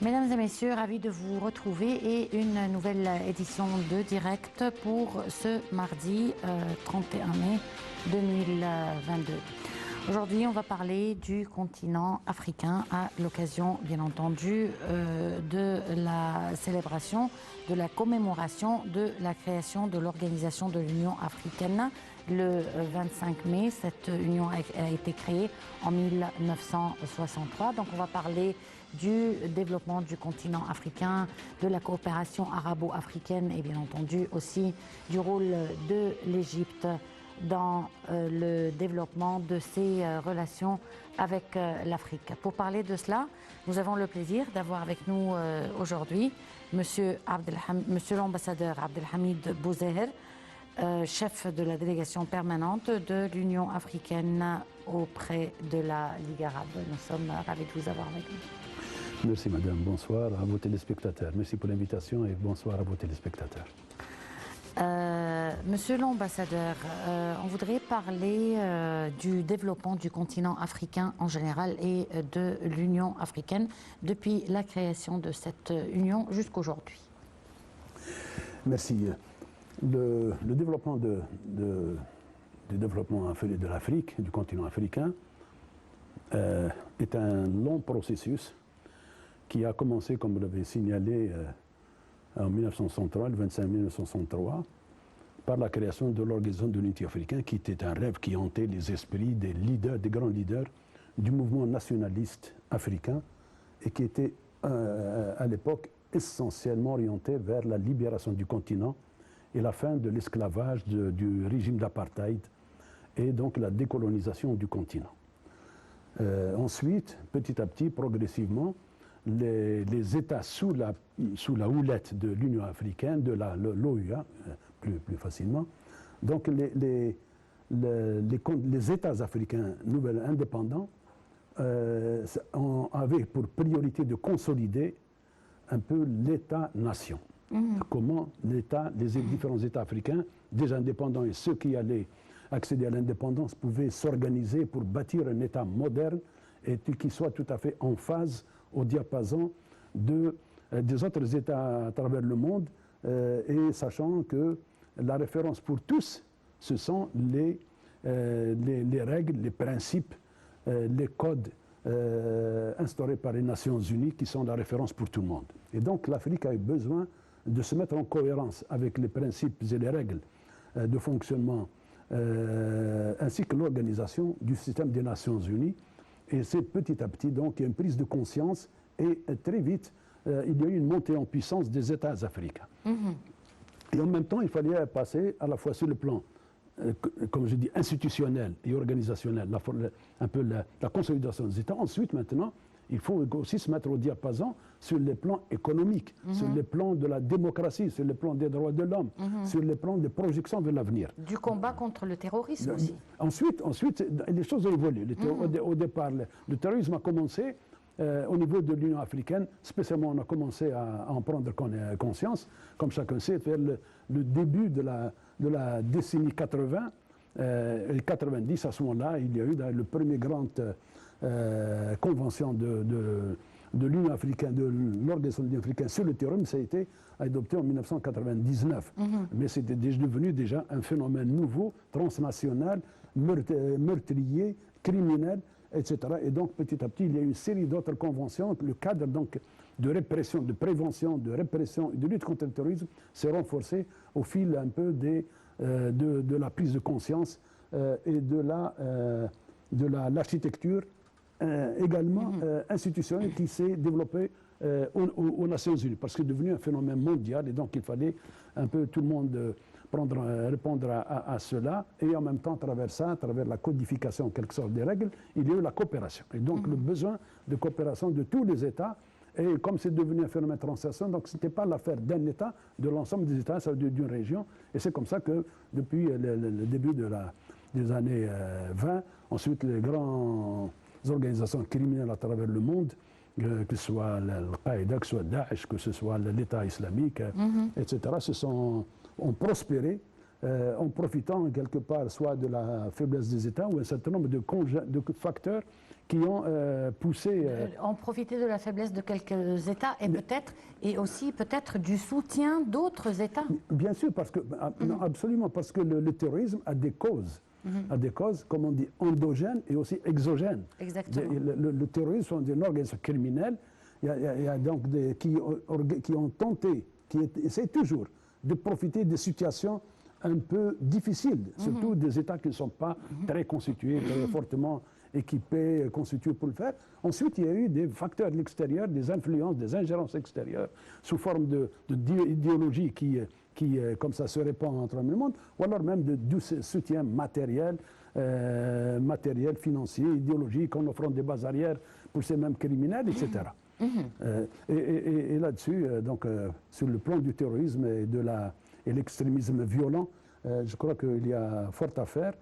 Mesdames et messieurs, ravi de vous retrouver et une nouvelle édition de Direct pour ce mardi 31 mai 2022. Aujourd'hui, on va parler du continent africain à l'occasion, bien entendu, de la célébration, de la commémoration de la création de l'Organisation de l'Union africaine le 25 mai. Cette union a été créée en 1963. Donc, on va parler du développement du continent africain, de la coopération arabo-africaine et bien entendu aussi du rôle de l'Égypte dans le développement de ses relations avec l'Afrique. Pour parler de cela, nous avons le plaisir d'avoir avec nous aujourd'hui Monsieur l'ambassadeur Abdelhamid Bouzeher, chef de la délégation permanente de l'Union africaine auprès de la Ligue arabe. Nous sommes ravis de vous avoir avec nous. Merci madame, bonsoir à vos téléspectateurs. Merci pour l'invitation et bonsoir à vos téléspectateurs. Monsieur l'ambassadeur, on voudrait parler du développement du continent africain en général et de l'Union africaine depuis la création de cette union jusqu'aujourd'hui. Merci. Le développement du développement de l'Afrique, du continent africain, est un long processus qui a commencé, comme vous l'avez signalé, en 1963, le 25 mai 1963, par la création de l'Organisation de l'Unité africaine, qui était un rêve qui hantait les esprits des leaders, des grands leaders du mouvement nationaliste africain et qui était à l'époque essentiellement orienté vers la libération du continent et la fin de l'esclavage du régime d'apartheid et donc la décolonisation du continent. Ensuite, petit à petit, progressivement, les États sous la houlette de l'Union africaine, de l'OUA, plus facilement, donc les États africains nouvelles indépendants avaient pour priorité de consolider un peu l'État-nation. Comment les différents États africains, des indépendants et ceux qui allaient accéder à l'indépendance, pouvaient s'organiser pour bâtir un État moderne et qui soit tout à fait en phase au diapason des autres États à travers le monde, et sachant que la référence pour tous, ce sont les règles, les principes, les codes instaurés par les Nations Unies qui sont la référence pour tout le monde. Et donc l'Afrique a eu besoin de se mettre en cohérence avec les principes et les règles de fonctionnement ainsi que l'organisation du système des Nations Unies. Et c'est petit à petit, donc, il y a une prise de conscience et très vite, il y a eu une montée en puissance des États africains. Et en même temps, il fallait passer à la fois sur le plan, comme je dis, institutionnel et organisationnel, un peu la consolidation des États. Ensuite, maintenant, il faut aussi se mettre au diapason sur les plans économiques, sur les plans de la démocratie, sur les plans des droits de l'homme, sur les plans de projection de l'avenir. Du combat contre le terrorisme aussi. Ensuite, les choses ont évolué. Au départ, le terrorisme a commencé au niveau de l'Union africaine. Spécialement, on a commencé à en prendre conscience, comme chacun sait, vers le début de la décennie 80 et 90. À ce moment-là, il y a eu le premier grand convention de l'Union africaine, de l'Organisation de l'Union africaine sur le terrorisme. Ça a été adopté en 1999. Mais c'était devenu déjà un phénomène nouveau, transnational, meurtrier, criminel, etc. Et donc, petit à petit, il y a eu une série d'autres conventions. Le cadre donc, de répression, de prévention, de répression et de lutte contre le terrorisme s'est renforcé au fil un peu de la prise de conscience et de l'architecture également institutionnelle qui s'est développée aux Nations Unies, parce que c'est devenu un phénomène mondial et donc il fallait un peu tout le monde répondre à cela, et en même temps, à travers ça, à travers la codification en quelque sorte des règles, il y a eu la coopération. Et donc le besoin de coopération de tous les États, et comme c'est devenu un phénomène transnational, donc ce n'était pas l'affaire d'un État, de l'ensemble des États, c'est d'une région, et c'est comme ça que depuis le début des années 20, ensuite les grandes organisations criminelles à travers le monde, que ce soit Al-Qaïda, que ce soit Daesh, que ce soit l'État islamique, etc., ont prospéré en profitant quelque part soit de la faiblesse des États ou un certain nombre de facteurs qui ont poussé... En profiter de la faiblesse de quelques États et aussi peut-être du soutien d'autres États. Bien sûr, parce que, non, absolument, parce que le terrorisme a des causes. A des causes, comme on dit, endogènes et aussi exogènes. Exactement. Le terrorisme sont des organismes criminels. Il y a donc qui ont tenté, qui essaient toujours de profiter des situations un peu difficiles, surtout des États qui ne sont pas très constitués, très fortement équipés, constitués pour le faire. Ensuite, il y a eu des facteurs de l'extérieur, des influences, des ingérences extérieures, sous forme d'idéologie qui, comme ça, se répand entre le monde, ou alors même du soutien matériel, financier, idéologique, en offrant des bases arrières pour ces mêmes criminels, etc. Et là-dessus, sur le plan du terrorisme et l'extrémisme violent, je crois qu'il y a fort à faire.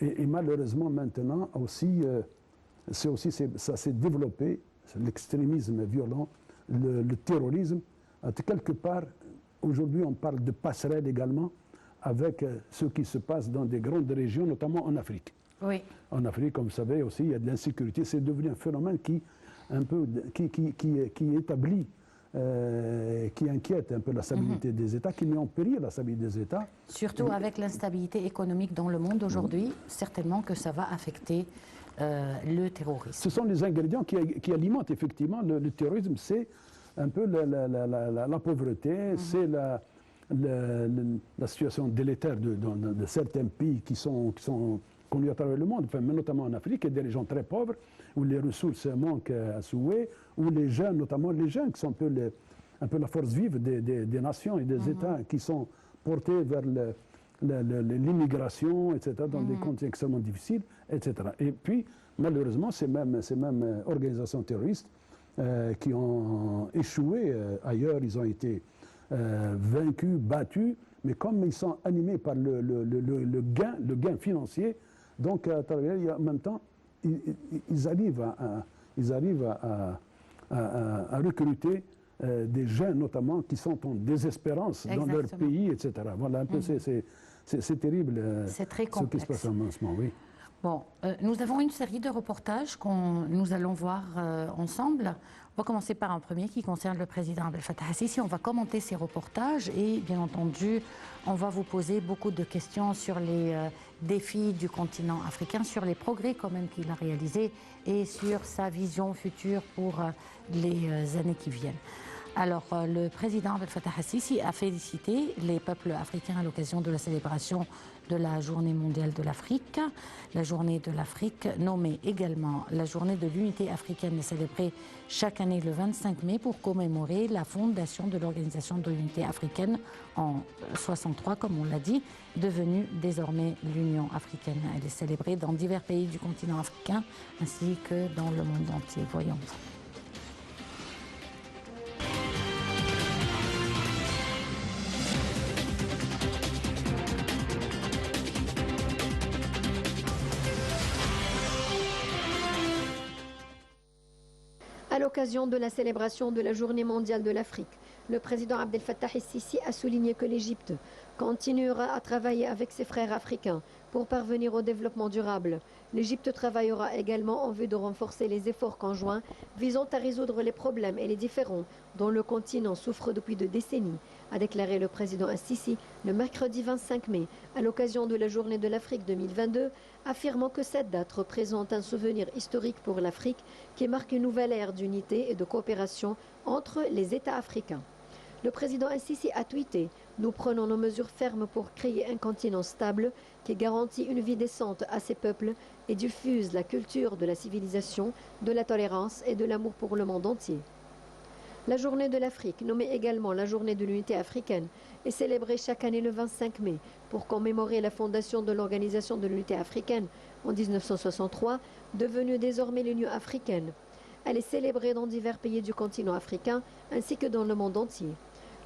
Et malheureusement, maintenant, aussi, ça s'est développé, l'extrémisme violent, le terrorisme. Quelque part, aujourd'hui, on parle de passerelle également avec ce qui se passe dans des grandes régions, notamment en Afrique. Oui. En Afrique, comme vous savez aussi, il y a de l'insécurité. C'est devenu un phénomène qui établit, qui inquiète un peu la stabilité des États, qui met en péril la stabilité des États. Surtout avec l'instabilité économique dans le monde aujourd'hui, certainement que ça va affecter le terrorisme. Ce sont les ingrédients qui alimentent effectivement le terrorisme. C'est un peu la pauvreté, c'est la situation délétère de certains pays qui sont connus à travers le monde, mais notamment en Afrique, et des régions très pauvres, où les ressources manquent à souhait, où les jeunes, notamment les jeunes, qui sont un peu la force vive des nations et des États, qui sont portés vers l'immigration, etc., dans des conditions extrêmement difficiles, etc. Et puis, malheureusement, ces mêmes organisations terroristes qui ont échoué ailleurs, ils ont été vaincus, battus, mais comme ils sont animés par le gain financier, donc à travers, en même temps, ils arrivent à recruter des jeunes notamment qui sont en désespérance dans leur pays, etc. Voilà, un peu, c'est terrible c'est très ce qui se passe en ce moment, oui. Bon, nous avons une série de reportages que nous allons voir ensemble. On va commencer par un premier qui concerne le président Abdel Fattah al-Sisi. On va commenter ces reportages et bien entendu, on va vous poser beaucoup de questions sur les défis du continent africain, sur les progrès quand même qu'il a réalisés et sur sa vision future pour les années qui viennent. Alors, le président Abdel Fattah al-Sisi a félicité les peuples africains à l'occasion de la célébration de la Journée mondiale de l'Afrique. La Journée de l'Afrique, nommée également la Journée de l'unité africaine, est célébrée chaque année le 25 mai pour commémorer la fondation de l'Organisation de l'unité africaine en 63, comme on l'a dit, devenue désormais l'Union africaine. Elle est célébrée dans divers pays du continent africain ainsi que dans le monde entier. Voyons. À l'occasion de la célébration de la Journée mondiale de l'Afrique, le président Abdel Fattah el-Sisi a souligné que l'Égypte continuera à travailler avec ses frères africains pour parvenir au développement durable. L'Égypte travaillera également en vue de renforcer les efforts conjoints visant à résoudre les problèmes et les différends dont le continent souffre depuis de décennies, a déclaré le président el-Sisi le mercredi 25 mai à l'occasion de la Journée de l'Afrique 2022, affirmant que cette date représente un souvenir historique pour l'Afrique qui marque une nouvelle ère d'unité et de coopération entre les États africains. Le président el-Sisi a tweeté « Nous prenons nos mesures fermes pour créer un continent stable qui garantit une vie décente à ses peuples et diffuse la culture de la civilisation, de la tolérance et de l'amour pour le monde entier. » La Journée de l'Afrique, nommée également la Journée de l'unité africaine, est célébrée chaque année le 25 mai pour commémorer la fondation de l'Organisation de l'unité africaine en 1963, devenue désormais l'Union africaine. Elle est célébrée dans divers pays du continent africain ainsi que dans le monde entier.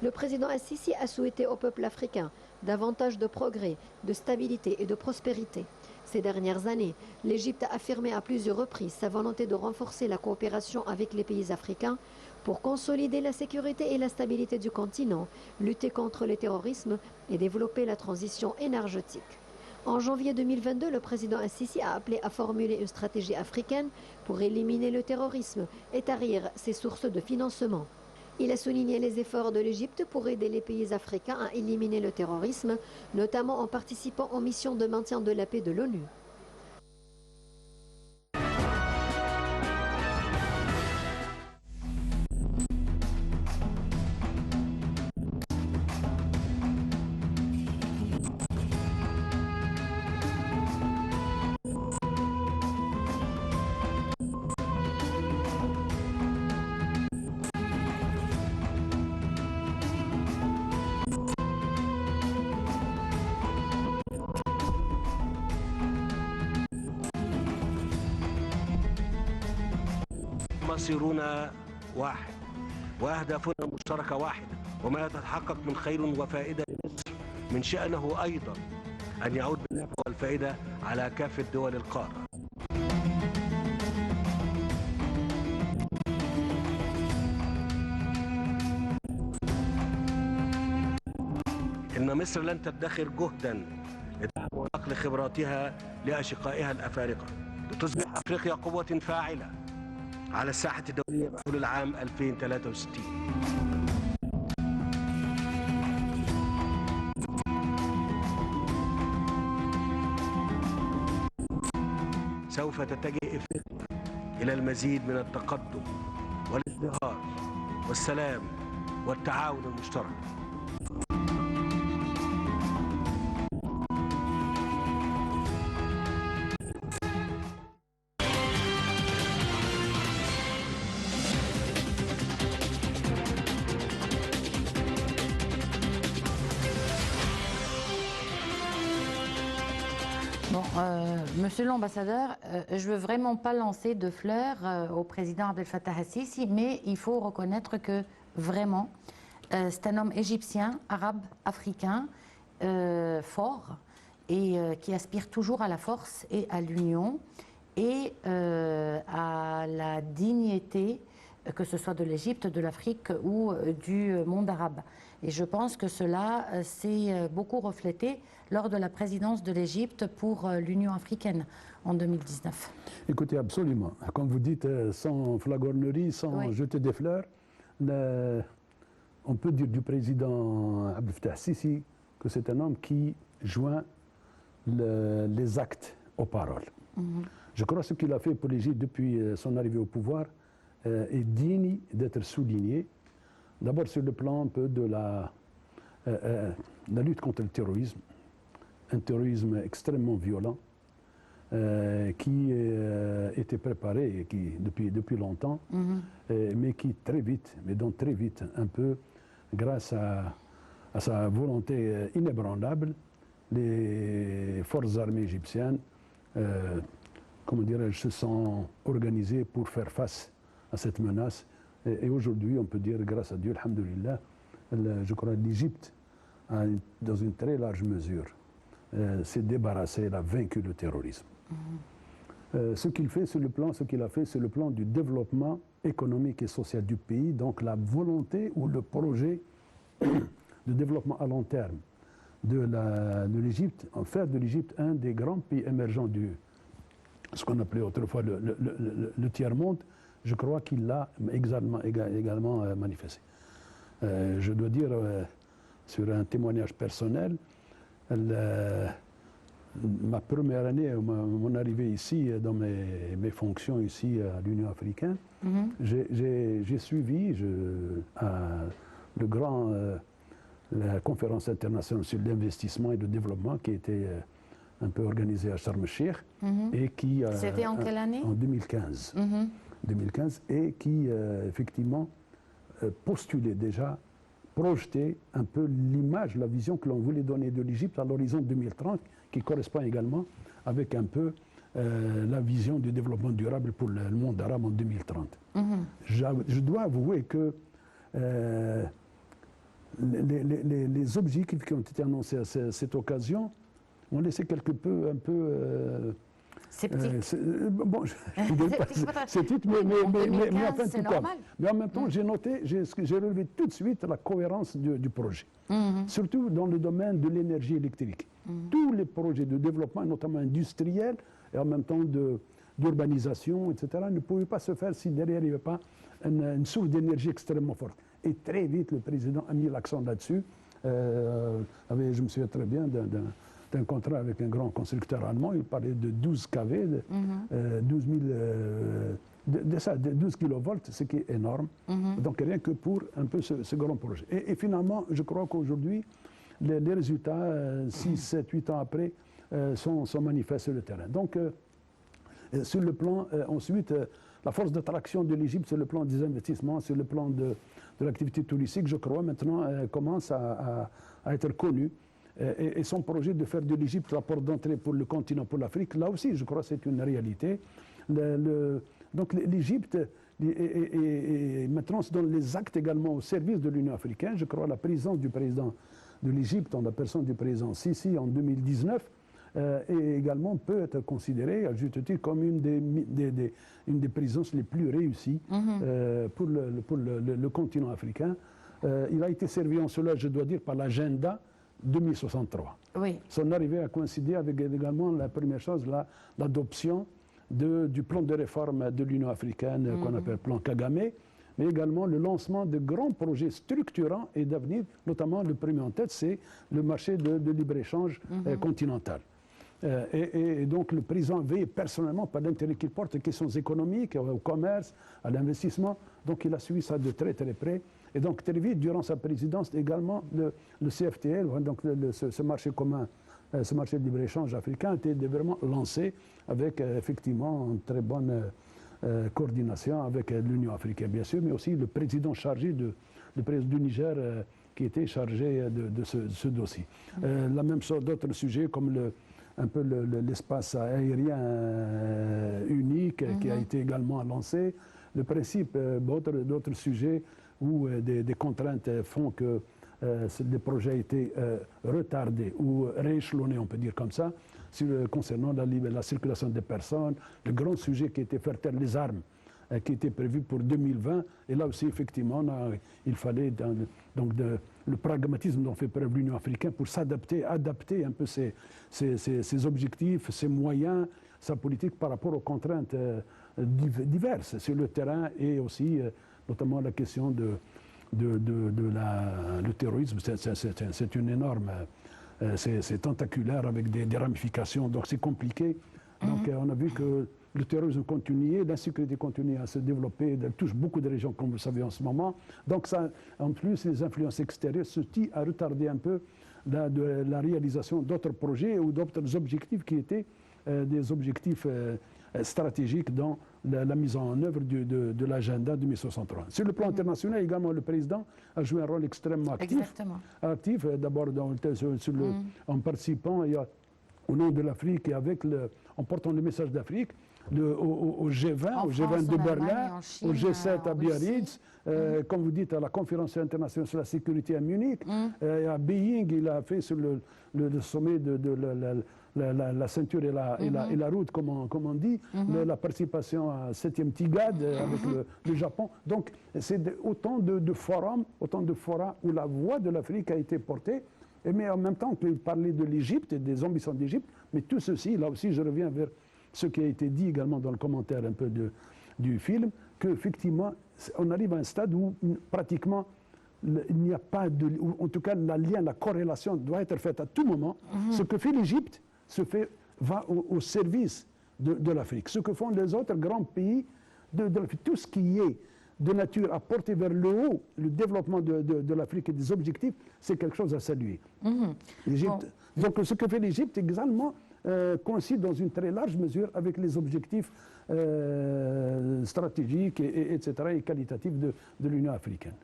Le président el-Sisi a souhaité au peuple africain davantage de progrès, de stabilité et de prospérité. Ces dernières années, l'Égypte a affirmé à plusieurs reprises sa volonté de renforcer la coopération avec les pays africains pour consolider la sécurité et la stabilité du continent, lutter contre le terrorisme et développer la transition énergétique. En janvier 2022, le président Al-Sisi a appelé à formuler une stratégie africaine pour éliminer le terrorisme et tarir ses sources de financement. Il a souligné les efforts de l'Égypte pour aider les pays africains à éliminer le terrorisme, notamment en participant aux missions de maintien de la paix de l'ONU. مصيرنا واحد وأهدافنا المشتركة واحدة وما يتحقق من خير وفائدة لمصر من شأنه أيضا أن يعود بالنفع والفائدة على كافة دول القارة. إن مصر لن تدخر جهدا لدعم ونقل خبراتها لأشقائها الأفارقة لتصبح أفريقيا قوة فاعلة على الساحة الدولية بحلول العام 2063. سوف تتجه إفريقيا إلى المزيد من التقدم والازدهار والسلام والتعاون المشترك. Monsieur l'ambassadeur, je ne veux vraiment pas lancer de fleurs au président Abdel Fattah al-Sisi, mais il faut reconnaître que vraiment, c'est un homme égyptien, arabe, africain, fort, et qui aspire toujours à la force et à l'union, et à la dignité, que ce soit de l'Égypte, de l'Afrique ou du monde arabe. Et je pense que cela s'est beaucoup reflété lors de la présidence de l'Égypte pour l'Union africaine en 2019. Écoutez, absolument. Comme vous dites, sans flagornerie, sans jeter des fleurs, on peut dire du président Abdel Fattah al-Sisi que c'est un homme qui joint les actes aux paroles. Je crois que ce qu'il a fait pour l'Égypte depuis son arrivée au pouvoir est digne d'être souligné. D'abord sur le plan un peu de la lutte contre le terrorisme, un terrorisme extrêmement violent qui était préparé depuis longtemps, mais qui très vite, un peu, grâce à sa volonté inébranlable, les forces armées égyptiennes, comment dirais-je, se sont organisées pour faire face à cette menace. Et aujourd'hui, on peut dire, grâce à Dieu, alhamdoulilah, je crois que l'Égypte, dans une très large mesure, s'est débarrassée, elle a vaincu le terrorisme. Ce qu'il a fait sur le plan du développement économique et social du pays, donc la volonté ou le projet de développement à long terme de l'Égypte, en faire de l'Égypte un des grands pays émergents ce qu'on appelait autrefois le tiers-monde, je crois qu'il l'a également manifesté. Je dois dire, sur un témoignage personnel, ma première année, mon arrivée ici, dans mes fonctions ici à l'Union africaine, j'ai suivi la conférence internationale sur l'investissement et le développement qui était un peu organisée à Sharm el-Sheikh et qui... C'était en quelle année? En 2015. 2015, et qui effectivement postulait déjà, projetait un peu l'image, la vision que l'on voulait donner de l'Égypte à l'horizon 2030, qui correspond également avec un peu la vision du développement durable pour le monde arabe en 2030. Je dois avouer que les objectifs qui ont été annoncés à cette occasion m'ont laissé quelque peu, un peu... Sceptique. Bon, je ne dirais pas sceptique, mais enfin, c'est tout normal. mais en même temps, j'ai noté, j'ai relevé tout de suite la cohérence du projet. Surtout dans le domaine de l'énergie électrique. Tous les projets de développement, notamment industriel, et en même temps d'urbanisation, etc., ne pouvaient pas se faire si derrière il n'y avait pas une source d'énergie extrêmement forte. Et très vite, le président a mis l'accent là-dessus. Je me souviens très bien d'un contrat avec un grand constructeur allemand. Il parlait de 12 kV, 12 kilovolts, ce qui est énorme. Donc rien que pour un peu ce grand projet. Et finalement, je crois qu'aujourd'hui, les résultats, 6, 7, 8 ans après, sont manifestes sur le terrain. Donc, sur le plan, ensuite, la force d'attraction de l'Égypte sur le plan des investissements, sur le plan de l'activité touristique, je crois, maintenant, commence à être connue. Et son projet de faire de l'Égypte la porte d'entrée pour le continent, pour l'Afrique, là aussi, je crois que c'est une réalité. Donc l'Égypte est maintenant dans les actes également au service de l'Union africaine. Je crois la présence du président de l'Égypte en la personne du président Sisi en 2019 et également peut être considérée, à juste titre, comme une des présidences les plus réussies pour le continent africain. Il a été servi en cela, je dois dire, par l'agenda 2063. Oui. Son arrivée a coïncidé avec également la première chose, l'adoption du plan de réforme de l'Union africaine qu'on appelle plan Kagame, mais également le lancement de grands projets structurants et d'avenir, notamment le premier en tête, c'est le marché de libre-échange continental. Et donc le président veille personnellement par l'intérêt qu'il porte aux questions économiques, au commerce, à l'investissement. Donc il a suivi ça de très très près. Et donc très vite, durant sa présidence, également le CFTL, donc ce marché commun, ce marché de libre-échange africain, a été vraiment lancé avec effectivement une très bonne coordination avec l'Union africaine, bien sûr, mais aussi le président chargé, le président du Niger, qui était chargé de ce dossier. La même chose d'autres sujets comme un peu l'espace aérien unique qui a été également lancé. Le principe d'autres sujets où des contraintes font que des projets ont été retardés ou rééchelonnés, on peut dire comme ça, concernant la circulation des personnes, le grand sujet qui était faire taire les armes, qui était prévu pour 2020. Et là aussi, effectivement, il fallait le pragmatisme dont fait preuve l'Union africaine pour adapter un peu ses objectifs, ses moyens, sa politique par rapport aux contraintes diverses sur le terrain et aussi notamment la question le terrorisme. C'est une énorme, c'est tentaculaire avec des ramifications, donc c'est compliqué. Donc on a vu que le terrorisme continuait, l'insécurité continuait à se développer, elle touche beaucoup de régions, comme vous le savez en ce moment. Donc ça, en plus, les influences extérieures se tirent à retarder un peu la réalisation d'autres projets ou d'autres objectifs qui étaient des objectifs stratégiques dans la mise en œuvre de l'agenda 2063. Sur le plan international, également, le président a joué un rôle extrêmement actif. D'abord en participant au nom de l'Afrique et en portant le message d'Afrique au G20, au G20 de Berlin, au G7 à Biarritz, comme vous dites, à la conférence internationale sur la sécurité à Munich, à Beijing, il a fait sur le sommet de la ceinture et la route, comme on dit, la participation à 7e TIGAD avec le Japon. Donc, c'est autant de forums, autant de forats où la voix de l'Afrique a été portée. Mais en même temps, on peut parler de l'Égypte et des ambitions d'Égypte. Mais tout ceci, là aussi, je reviens vers ce qui a été dit également dans le commentaire un peu du film, qu'effectivement, on arrive à un stade où pratiquement il n'y a pas en tout cas, la corrélation doit être faite à tout moment. Ce que fait l'Égypte va au service de l'Afrique. Ce que font les autres grands pays de l'Afrique, tout ce qui est de nature à porter vers le haut le développement de l'Afrique et des objectifs, c'est quelque chose à saluer. Donc ce que fait l'Égypte également coïncide dans une très large mesure avec les objectifs stratégiques, etc., et qualitatifs de l'Union africaine.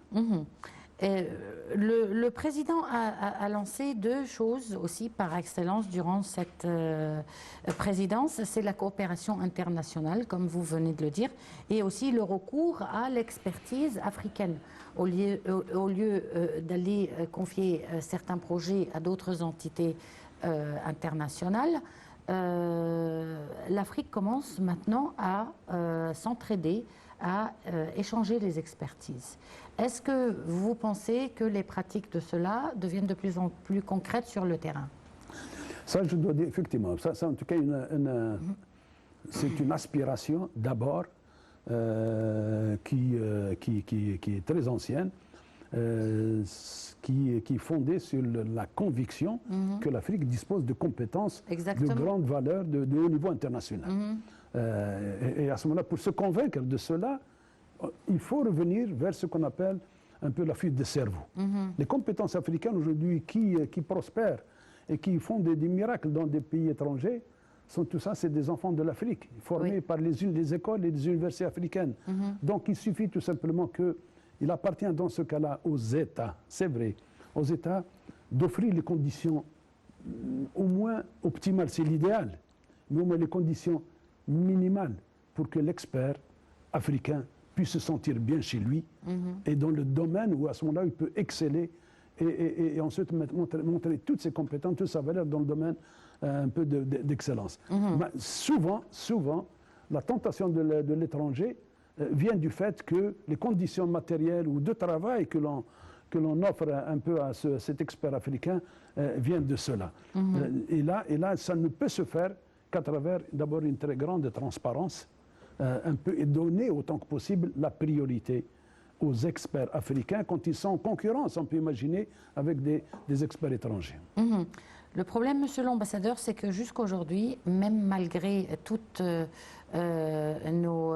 Le président a lancé deux choses aussi par excellence durant cette présidence, c'est la coopération internationale, comme vous venez de le dire, et aussi le recours à l'expertise africaine. Au lieu d'aller confier certains projets à d'autres entités internationale, l'Afrique commence maintenant à s'entraider, à échanger les expertises. Est-ce que vous pensez que les pratiques de cela deviennent de plus en plus concrètes sur le terrain? Ça, je dois dire, effectivement, ça en tout cas, c'est une aspiration d'abord qui est très ancienne, qui est fondée sur la conviction que l'Afrique dispose de compétences de grande valeur, de haut niveau international. Et à ce moment-là, pour se convaincre de cela, il faut revenir vers ce qu'on appelle un peu la fuite de cerveau. Les compétences africaines aujourd'hui qui prospèrent et qui font des miracles dans des pays étrangers, tout ça, c'est des enfants de l'Afrique, formés par les écoles et les universités africaines. Donc il suffit tout simplement qu'il appartient dans ce cas-là aux États, c'est vrai, aux États d'offrir les conditions au moins optimales, c'est l'idéal, mais au moins les conditions minimales pour que l'expert africain puisse se sentir bien chez lui et dans le domaine où à ce moment-là il peut exceller et ensuite montrer toutes ses compétences, toute sa valeur dans le domaine un peu d'excellence. Souvent, la tentation de l'étranger vient du fait que les conditions matérielles ou de travail que l'on offre un peu à cet expert africain viennent de cela. Et là, ça ne peut se faire qu'à travers d'abord une très grande transparence et donner autant que possible la priorité aux experts africains quand ils sont en concurrence, on peut imaginer, avec des experts étrangers. Le problème, monsieur l'ambassadeur, c'est que jusqu'à aujourd'hui, même malgré toutes nos,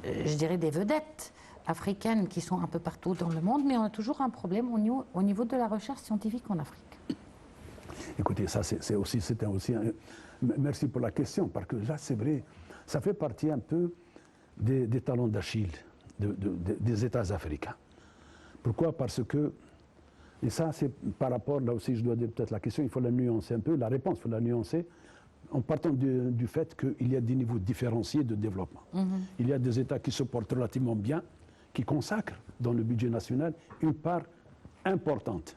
je dirais, des vedettes africaines qui sont un peu partout dans le monde, mais on a toujours un problème au niveau de la recherche scientifique en Afrique. Écoutez, ça c'était aussi merci pour la question, parce que là, c'est vrai, ça fait partie un peu des talons d'Achille des États africains. Pourquoi? Parce que, et ça c'est par rapport, là aussi je dois dire peut-être la question, il faut la nuancer un peu, la réponse il faut la nuancer, en partant du fait qu'il y a des niveaux différenciés de développement. Il y a des États qui se portent relativement bien, qui consacrent dans le budget national une part importante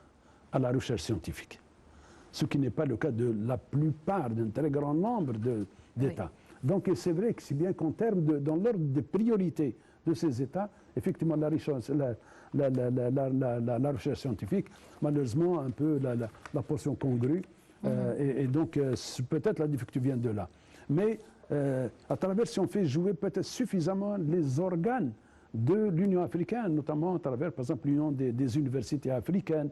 à la recherche scientifique. Ce qui n'est pas le cas de la plupart, d'un très grand nombre d'États. Oui. Donc c'est vrai que c'est bien qu'en termes dans l'ordre des priorités de ces États, effectivement la recherche scientifique, malheureusement un peu la portion congrue, et donc peut-être la difficulté vient de là. Mais à travers, si on fait jouer peut-être suffisamment les organes de l'Union africaine, notamment à travers par exemple l'Union des universités africaines,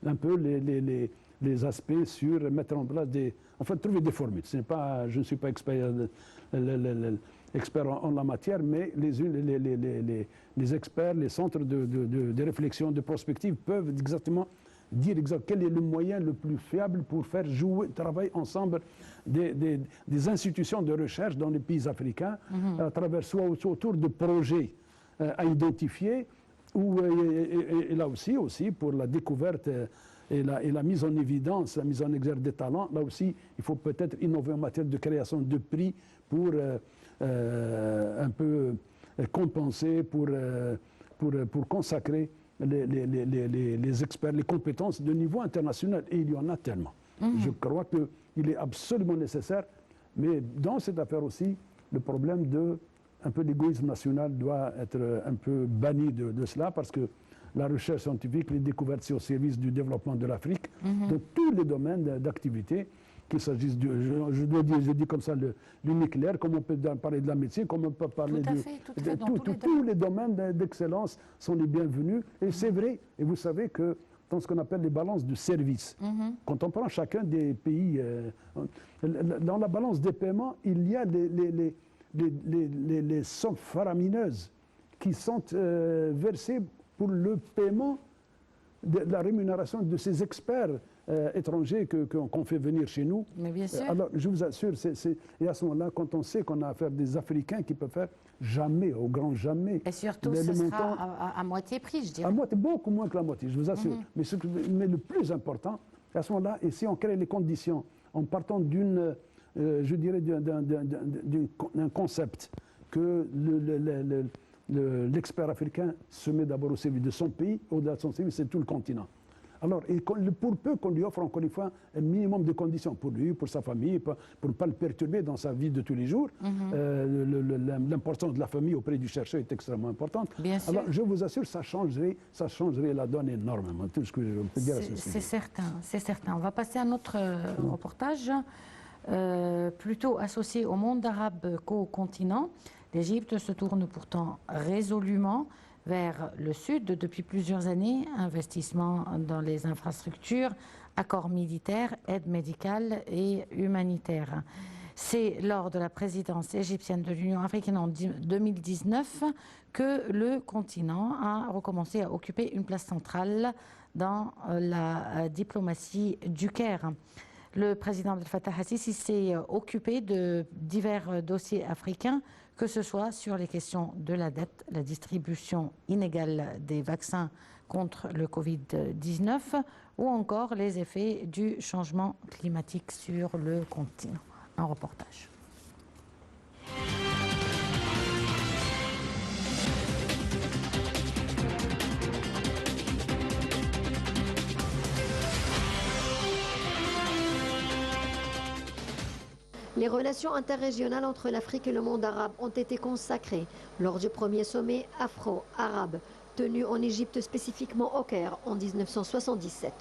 un peu les aspects sur mettre en place trouver des formules. Je ne suis pas expert en la matière, mais les experts, les centres de réflexion, de prospective peuvent exactement dire quel est le moyen le plus fiable pour faire travailler ensemble des institutions de recherche dans les pays africains, à travers soit autour de projets à identifier, et là aussi pour la découverte et la mise en évidence, la mise en exergue des talents. Là aussi, il faut peut-être innover en matière de création de prix pour un peu compenser, pour consacrer les experts, les compétences de niveau international. Et il y en a tellement. Je crois qu'il est absolument nécessaire, mais dans cette affaire aussi, le problème un peu l'égoïsme national doit être un peu banni de cela, parce que la recherche scientifique, les découvertes, c'est au service du développement de l'Afrique, de tous les domaines d'activité, qu'il s'agisse je dis comme ça, le nucléaire, comme on peut parler de la médecine, comme on peut parler tous les domaines d'excellence sont les bienvenus. Et c'est vrai, et vous savez que dans ce qu'on appelle les balances de services, quand on prend chacun des pays, dans la balance des paiements, il y a les sommes faramineuses qui sont versées pour le paiement de la rémunération de ces experts étrangers qu'on fait venir chez nous. Mais bien sûr. Alors, je vous assure, et à ce moment-là, quand on sait qu'on a affaire à des Africains qui peuvent faire jamais, au grand jamais. Et surtout, ce sera à moitié prix, je dirais. À moitié, beaucoup moins que la moitié, je vous assure. Mais le plus important, à ce moment-là, et si on crée les conditions en partant je dirais, d'un concept que l'expert africain se met d'abord au service de son pays, au-delà de son service, c'est tout le continent. Alors, pour peu qu'on lui offre encore une fois un minimum de conditions pour lui, pour sa famille, pour ne pas le perturber dans sa vie de tous les jours, l'importance de la famille auprès du chercheur est extrêmement importante. Bien sûr. Alors, je vous assure, ça changerait la donne énormément. Tout ce que je peux dire à ce sujet. C'est certain, c'est certain. On va passer à notre reportage, plutôt associé au monde arabe qu'au continent. L'Égypte se tourne pourtant résolument vers le sud depuis plusieurs années. Investissement dans les infrastructures, accords militaires, aide médicale et humanitaire. C'est lors de la présidence égyptienne de l'Union africaine en 2019 que le continent a recommencé à occuper une place centrale dans la diplomatie du Caire. Le président Abdel Fattah al-Sisi s'est occupé de divers dossiers africains, que ce soit sur les questions de la dette, la distribution inégale des vaccins contre le Covid-19 ou encore les effets du changement climatique sur le continent. Un reportage. Les relations interrégionales entre l'Afrique et le monde arabe ont été consacrées lors du premier sommet afro-arabe tenu en Égypte, spécifiquement au Caire, en 1977.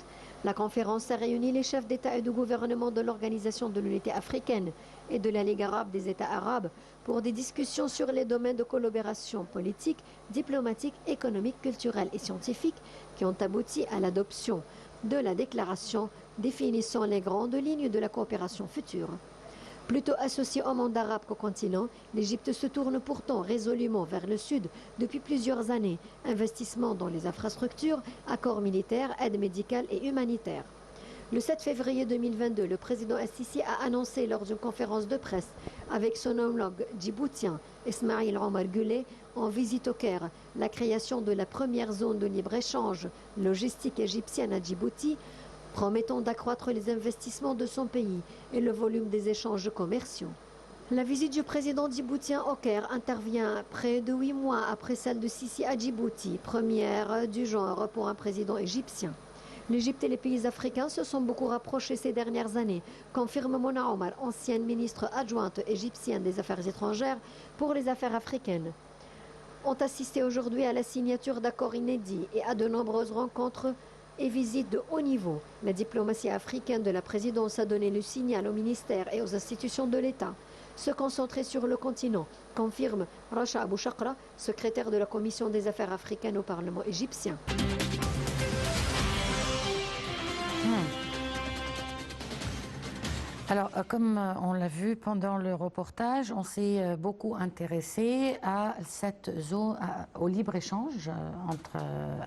La conférence a réuni les chefs d'État et de gouvernement de l'Organisation de l'Unité africaine et de la Ligue arabe des États arabes pour des discussions sur les domaines de collaboration politique, diplomatique, économique, culturelle et scientifique qui ont abouti à l'adoption de la déclaration définissant les grandes lignes de la coopération future. Plutôt associée au monde arabe qu'au continent, l'Égypte se tourne pourtant résolument vers le sud depuis plusieurs années. Investissement dans les infrastructures, accords militaires, aide médicale et humanitaire. Le 7 février 2022, le président al-Sisi a annoncé lors d'une conférence de presse avec son homologue djiboutien Ismaïl Omar Guelleh en visite au Caire la création de la première zone de libre-échange logistique égyptienne à Djibouti, promettant d'accroître les investissements de son pays et le volume des échanges commerciaux. La visite du président djiboutien au Caire intervient près de 8 mois après celle de Sisi à Djibouti, première du genre pour un président égyptien. L'Égypte et les pays africains se sont beaucoup rapprochés ces dernières années, confirme Mona Omar, ancienne ministre adjointe égyptienne des Affaires étrangères pour les affaires africaines. Ont assisté aujourd'hui à la signature d'accords inédits et à de nombreuses rencontres et visites de haut niveau. La diplomatie africaine de la présidence a donné le signal aux ministères et aux institutions de l'État. Se concentrer sur le continent, confirme Rasha Abou Chakra, secrétaire de la Commission des affaires africaines au Parlement égyptien. Alors, comme on l'a vu pendant le reportage, on s'est beaucoup intéressé à cette zone, au libre-échange entre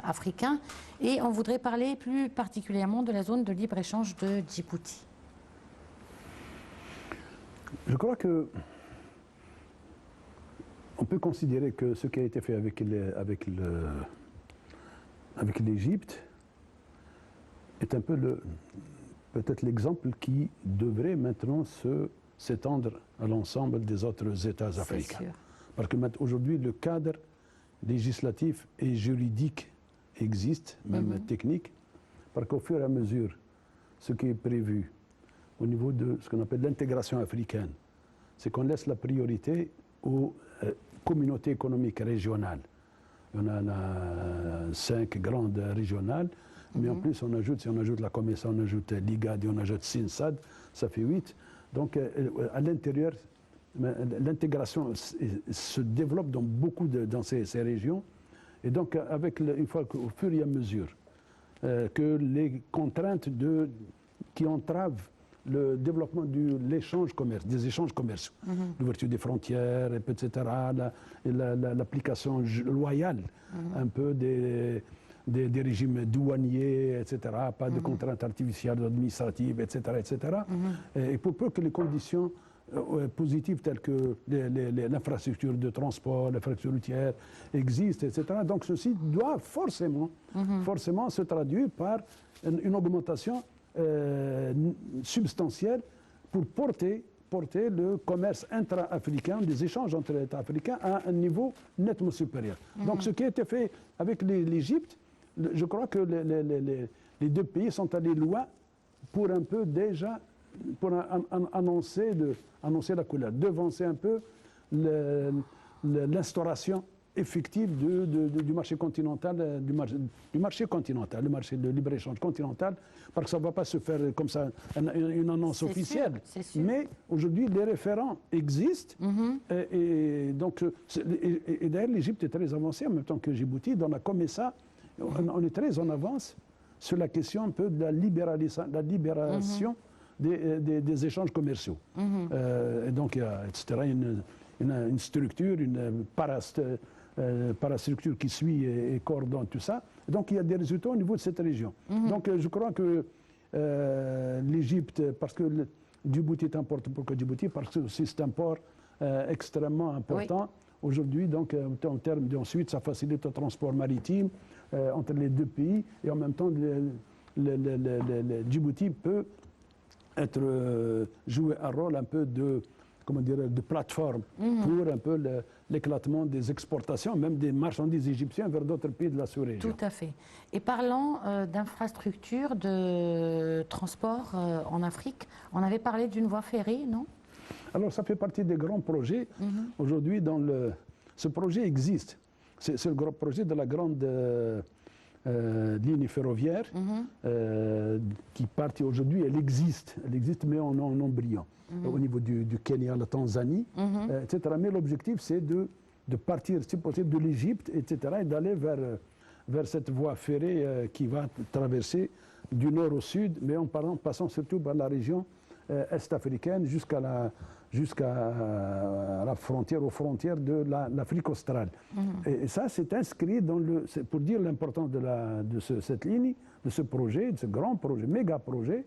Africains, et on voudrait parler plus particulièrement de la zone de libre-échange de Djibouti. Je crois que on peut considérer que ce qui a été fait avec l'Égypte est un peu peut-être l'exemple qui devrait maintenant s'étendre à l'ensemble des autres États africains. Sûr. Parce que aujourd'hui, le cadre législatif et juridique existe, même technique, parce qu'au fur et à mesure, ce qui est prévu au niveau de ce qu'on appelle l'intégration africaine, c'est qu'on laisse la priorité aux communautés économiques régionales. On a 5 grandes régionales, mais en plus, si on ajoute la COMESA, on ajoute l'IGAD et on ajoute SINSAD, ça fait 8. Donc, à l'intérieur, l'intégration se développe dans ces régions. Et donc, une fois qu'au fur et à mesure que les contraintes qui entravent le développement des échanges commerciaux, l'ouverture des frontières, etc., l'application loyale un peu des régimes douaniers, etc., pas de contraintes artificielles administratives, etc., etc. Et pour peu que les conditions positives telles que l'infrastructure de transport, l'infrastructure routière existent, etc., donc ceci doit forcément se traduire par une augmentation substantielle pour porter le commerce intra-africain, des échanges entre les États africains à un niveau nettement supérieur. Donc ce qui a été fait avec l'Égypte, je crois que les deux pays sont allés loin pour un peu déjà, pour annoncer la couleur, devancer un peu l'instauration effective du marché continental, du marché continental, le marché de libre-échange continental, parce que ça ne va pas se faire comme ça, une annonce officielle. C'est sûr. Mais aujourd'hui, les référents existent. Et d'ailleurs, l'Égypte est très avancée en même temps que Djibouti. Dans la COMESA, on est très en avance sur la question un peu de la libération des échanges commerciaux. Et donc, il y a, etc., une structure, une parastructure qui suit et coordonne tout ça. Donc il y a des résultats au niveau de cette région. Donc je crois que l'Égypte, parce que Djibouti est important pour que Djibouti, parce que c'est un port extrêmement important. Aujourd'hui, donc en termes d'ensuite, ça facilite le transport maritime entre les deux pays, et en même temps, Djibouti peut jouer un rôle un peu de plateforme pour un peu l'éclatement des exportations, même des marchandises égyptiennes vers d'autres pays de la sous-région. Tout à fait. Et parlant d'infrastructures de transport en Afrique, on avait parlé d'une voie ferrée, non? Alors ça fait partie des grands projets. Aujourd'hui, ce projet existe. C'est le grand projet de la grande ligne ferroviaire qui partit aujourd'hui. Elle existe mais en embryon. Au niveau du Kenya, la Tanzanie, etc. Mais l'objectif, c'est de partir, si possible, de l'Égypte, etc., et d'aller vers cette voie ferrée qui va traverser du nord au sud, mais en passant surtout par la région est-africaine jusqu'à la frontière, aux frontières de l'Afrique australe. Et ça, c'est inscrit pour dire l'importance de cette ligne, de ce projet, de ce grand projet, méga projet,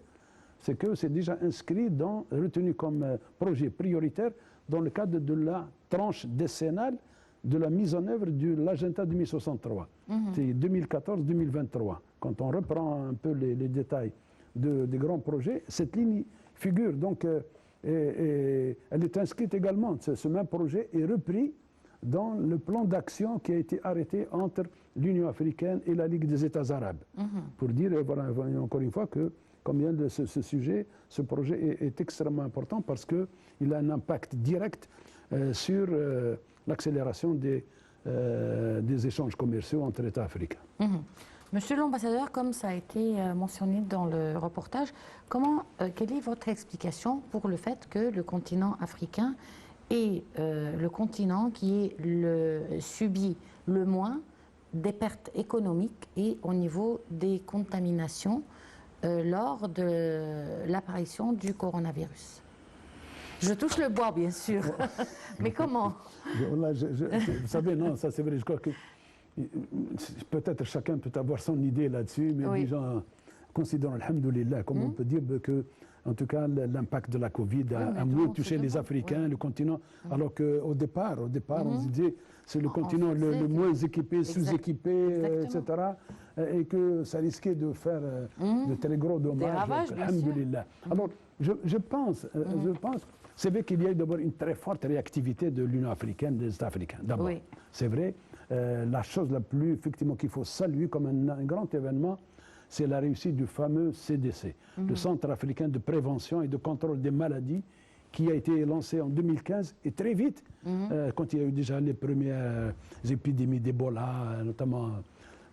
c'est que c'est déjà inscrit retenu comme projet prioritaire dans le cadre de la tranche décennale de la mise en œuvre de l'agenda 2063. C'est 2014-2023. Quand on reprend un peu les détails des grands projets, cette ligne figure. Donc, elle est inscrite également. Ce même projet est repris dans le plan d'action qui a été arrêté entre l'Union africaine et la Ligue des États arabes. Pour dire, voilà, encore une fois, que combien de ce sujet, ce projet est extrêmement important parce qu'il a un impact direct sur l'accélération des échanges commerciaux entre États africains. Monsieur l'ambassadeur, comme ça a été mentionné dans le reportage, quelle est votre explication pour le fait que le continent africain est le continent qui subit le moins des pertes économiques et au niveau des contaminations lors de l'apparition du coronavirus? Je touche le bois, bien sûr, mais comment? Vous savez, non, ça c'est vrai, je crois que peut-être chacun peut avoir son idée là-dessus, mais les gens considèrent, alhamdoulilah, comme on peut dire, que en tout cas l'impact de la Covid a moins touché les Africains, le continent, alors qu'au départ, on se disait c'est le continent le moins équipé, sous-équipé, etc. Et que ça risquait de faire de très gros dommages. Alhamdoulilah. Alors, je pense, c'est vrai qu'il y a d'abord une très forte réactivité de l'Union africaine, des États africains. D'abord, c'est vrai. La chose la plus, effectivement, qu'il faut saluer comme un grand événement, c'est la réussite du fameux CDC, le Centre africain de prévention et de contrôle des maladies, qui a été lancé en 2015 et très vite, quand il y a eu déjà les premières épidémies d'Ebola, notamment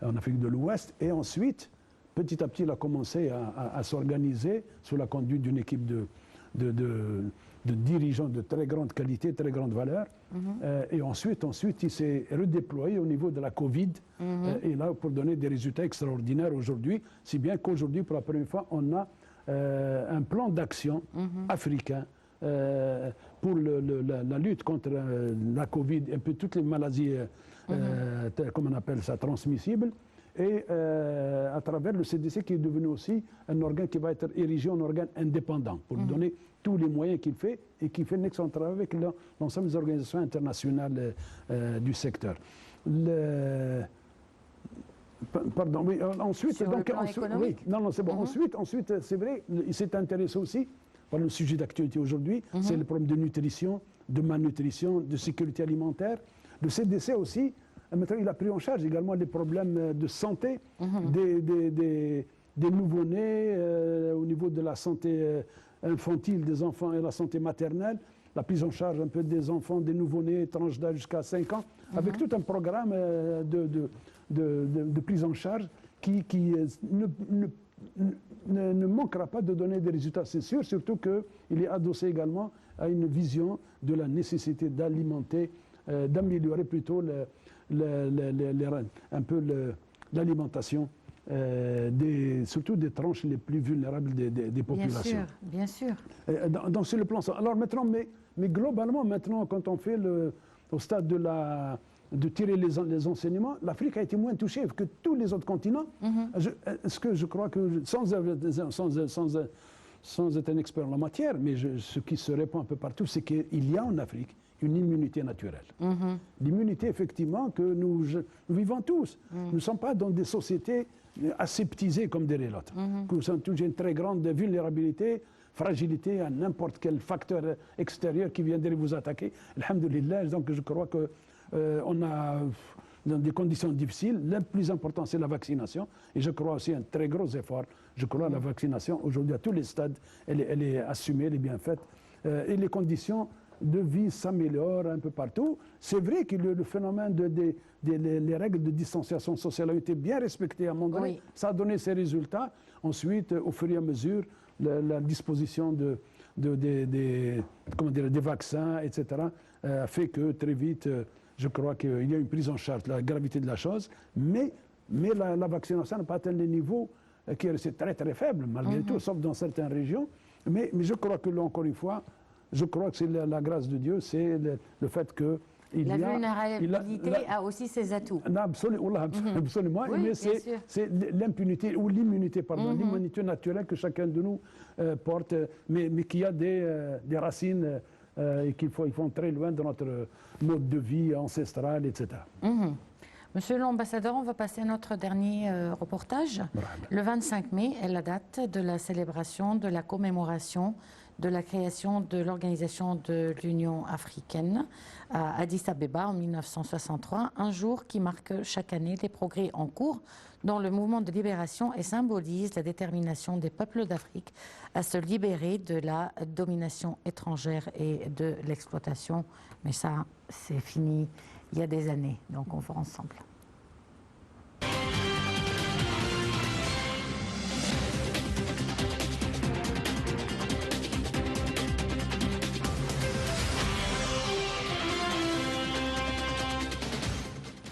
en Afrique de l'Ouest. Et ensuite, petit à petit, il a commencé à s'organiser sous la conduite d'une équipe de dirigeants de très grande qualité, très grande valeur. Et ensuite, il s'est redéployé au niveau de la Covid. Et là, pour donner des résultats extraordinaires aujourd'hui, si bien qu'aujourd'hui, pour la première fois, on a un plan d'action africain pour la lutte contre la Covid, un peu toutes les maladies, comme on appelle ça, transmissibles. Et à travers le CDC qui est devenu aussi un organe qui va être érigé en organe indépendant pour lui donner tous les moyens qu'il fait et qui fait un excellent travail avec l'ensemble des organisations internationales du secteur. Pardon, oui, ensuite, sur le plan économique. Oui, non, c'est bon. Ensuite, c'est vrai, il s'est intéressé aussi par le sujet d'actualité aujourd'hui, c'est le problème de nutrition, de malnutrition, de sécurité alimentaire. Le CDC aussi, maintenant, il a pris en charge également les problèmes de santé des nouveau-nés, au niveau de la santé infantile des enfants et la santé maternelle, la prise en charge un peu des enfants, des nouveau-nés, tranche d'âge jusqu'à 5 ans, avec tout un programme de prise en charge qui ne manquera pas de donner des résultats, c'est sûr, surtout qu'il est adossé également à une vision de la nécessité d'alimenter, d'améliorer plutôt un peu l'alimentation, surtout des tranches les plus vulnérables des populations. Bien sûr, bien sûr. Donc sur le plan... Alors maintenant, mais globalement, maintenant, quand on fait au stade de tirer les enseignements, l'Afrique a été moins touchée que tous les autres continents. Ce que je crois que, sans être un expert en la matière, mais ce qui se répand un peu partout, c'est qu'il y a en Afrique une immunité naturelle. L'immunité, effectivement, que nous vivons tous. Nous ne sommes pas dans des sociétés aseptisées comme dirait l'autre. Nous sommes tous une très grande vulnérabilité, fragilité à n'importe quel facteur extérieur qui viendrait vous attaquer. Alhamdulillah, donc je crois que on a, dans des conditions difficiles, le plus important c'est la vaccination. Et je crois aussi un très gros effort. Je crois la vaccination, aujourd'hui à tous les stades, elle est assumée, elle est bien faite. Et les conditions de vie s'améliorent un peu partout. C'est vrai que le phénomène les règles de distanciation sociale ont été bien respectées à un moment donné. Oui. Ça a donné ses résultats. Ensuite, au fur et à mesure, la disposition des vaccins, etc., a fait que très vite, je crois qu'il y a une prise en charge de la gravité de la chose, mais la vaccination n'a pas atteint les niveaux qui est très très faible, malgré tout, sauf dans certaines régions. Mais je crois que là, encore une fois, je crois que c'est la grâce de Dieu, c'est le fait que la vulnérabilité a aussi ses atouts. Absolument, Oui, mais c'est l'impunité ou l'immunité, pardon, l'immunité naturelle que chacun de nous porte, mais qui a des racines et qui vont très loin de notre mode de vie ancestral, etc. Monsieur l'ambassadeur, on va passer à notre dernier reportage. Le 25 mai est la date de la célébration, de la commémoration de la création de l'Organisation de l'Union africaine à Addis Abeba en 1963, un jour qui marque chaque année les progrès en cours dans le mouvement de libération et symbolise la détermination des peuples d'Afrique à se libérer de la domination étrangère et de l'exploitation. Mais ça, c'est fini il y a des années, donc on va ensemble.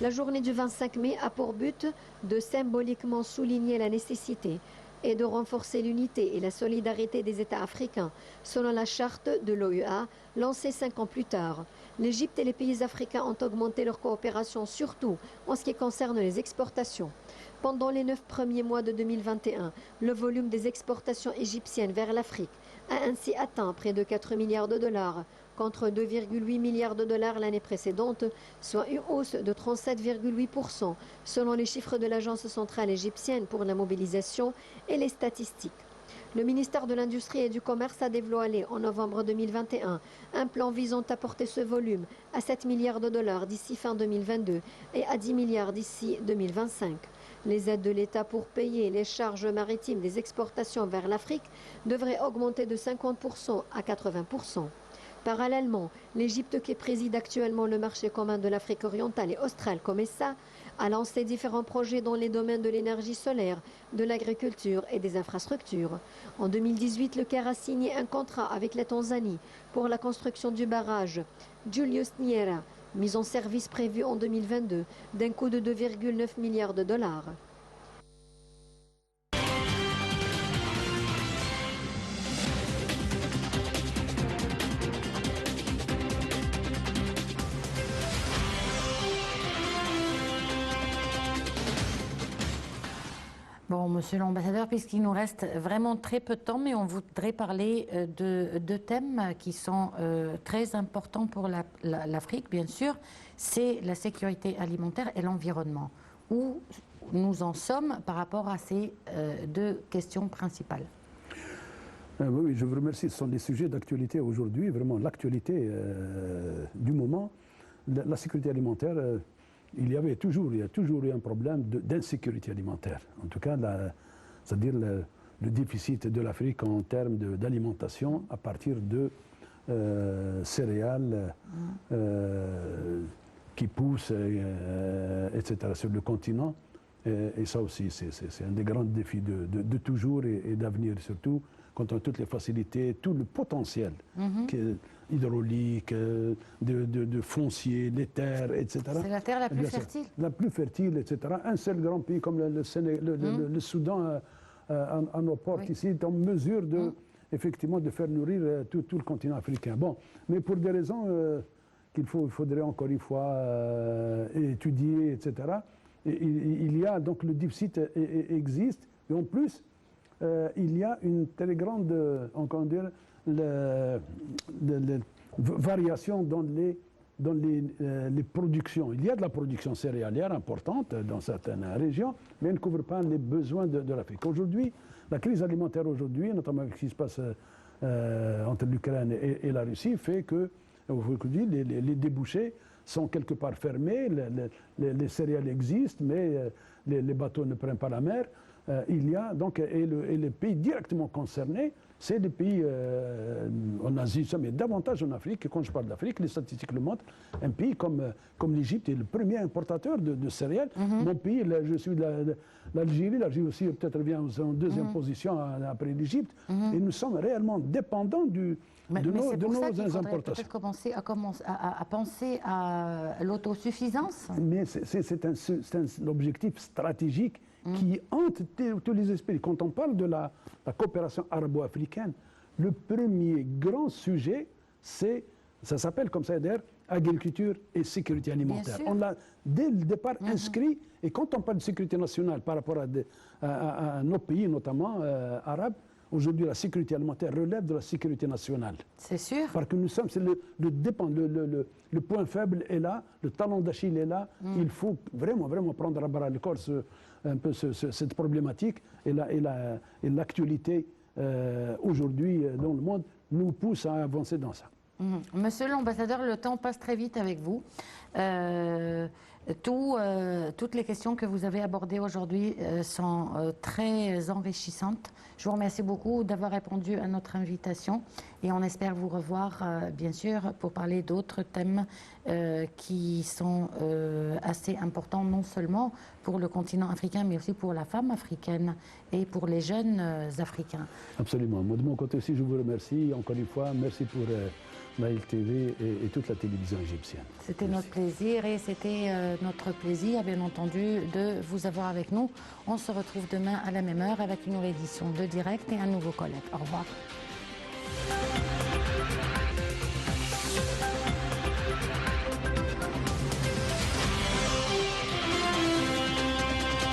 La journée du 25 mai a pour but de symboliquement souligner la nécessité et de renforcer l'unité et la solidarité des États africains, selon la charte de l'OUA, lancée 5 ans plus tard. L'Égypte et les pays africains ont augmenté leur coopération, surtout en ce qui concerne les exportations. Pendant les 9 premiers mois de 2021, le volume des exportations égyptiennes vers l'Afrique a ainsi atteint près de 4 milliards de dollars, contre 2,8 milliards de dollars l'année précédente, soit une hausse de 37,8%, selon les chiffres de l'Agence centrale égyptienne pour la mobilisation et les statistiques. Le ministère de l'Industrie et du Commerce a dévoilé en novembre 2021 un plan visant à porter ce volume à 7 milliards de dollars d'ici fin 2022 et à 10 milliards d'ici 2025. Les aides de l'État pour payer les charges maritimes des exportations vers l'Afrique devraient augmenter de 50% à 80%. Parallèlement, l'Égypte, qui préside actuellement le marché commun de l'Afrique orientale et australe, COMESA, a lancé différents projets dans les domaines de l'énergie solaire, de l'agriculture et des infrastructures. En 2018, le Caire a signé un contrat avec la Tanzanie pour la construction du barrage Julius Nyerere, mise en service prévue en 2022, d'un coût de 2,9 milliards de dollars. Bon, monsieur l'ambassadeur, puisqu'il nous reste vraiment très peu de temps, mais on voudrait parler de deux thèmes qui sont très importants pour l'Afrique, bien sûr. C'est la sécurité alimentaire et l'environnement. Où nous en sommes par rapport à ces deux questions principales? Oui, je vous remercie. Ce sont des sujets d'actualité aujourd'hui, vraiment l'actualité du moment. La sécurité alimentaire... il y a toujours eu un problème d'insécurité alimentaire. En tout cas, c'est-à-dire le déficit de l'Afrique en termes d'alimentation à partir de céréales qui poussent, etc., sur le continent. Et ça aussi, c'est un des grands défis de toujours et d'avenir, surtout quand on a toutes les facilités, tout le potentiel hydraulique, de foncier, les terres, etc. C'est la terre la plus fertile. La plus fertile, etc. Un seul grand pays comme le Soudan à nos portes ici est en mesure effectivement de faire nourrir tout le continent africain. Bon, mais pour des raisons qu'il faudrait encore une fois étudier, etc. Il y a donc le déficit existe, et en plus il y a une très grande encore dire, variation dans les productions. Il y a de la production céréalière importante dans certaines régions, mais elle ne couvre pas les besoins de l'Afrique. Aujourd'hui, la crise alimentaire aujourd'hui, notamment avec ce qui se passe entre l'Ukraine et la Russie, fait que les débouchés sont quelque part fermés, les céréales existent, mais les bateaux ne prennent pas la mer. Il y a donc, et les pays directement concernés, c'est des pays en Asie, mais davantage en Afrique. Et quand je parle d'Afrique, les statistiques le montrent. Un pays comme l'Égypte est le premier importateur de céréales. Mon pays, je suis de l'Algérie. L'Algérie aussi peut-être vient en deuxième position après l'Égypte. Et nous sommes réellement dépendants de nos importations. Peut-être commencer à penser à l'autosuffisance. Mais c'est un objectif stratégique qui hante tous les esprits. Quand on parle de la coopération arabo-africaine, le premier grand sujet, ça s'appelle comme ça d'ailleurs, agriculture et sécurité alimentaire. On l'a dès le départ inscrit, et quand on parle de sécurité nationale par rapport à nos pays, notamment arabes, aujourd'hui la sécurité alimentaire relève de la sécurité nationale. C'est sûr. Parce que nous sommes, le point faible est là, le talon d'Achille est là, il faut vraiment prendre à bras le corps un peu cette problématique, et l'actualité aujourd'hui dans le monde nous pousse à avancer dans ça. Monsieur l'ambassadeur, le temps passe très vite avec vous. Toutes les questions que vous avez abordées aujourd'hui sont très enrichissantes. Je vous remercie beaucoup d'avoir répondu à notre invitation et on espère vous revoir, bien sûr, pour parler d'autres thèmes qui sont assez importants, non seulement pour le continent africain, mais aussi pour la femme africaine et pour les jeunes africains. Absolument. Moi, de mon côté aussi, je vous remercie. Encore une fois, merci pour Nahel TV et toute la télévision égyptienne. C'était notre plaisir et c'était notre plaisir, bien entendu, de vous avoir avec nous. On se retrouve demain à la même heure avec une nouvelle édition de Direct et un nouveau collègue. Au revoir.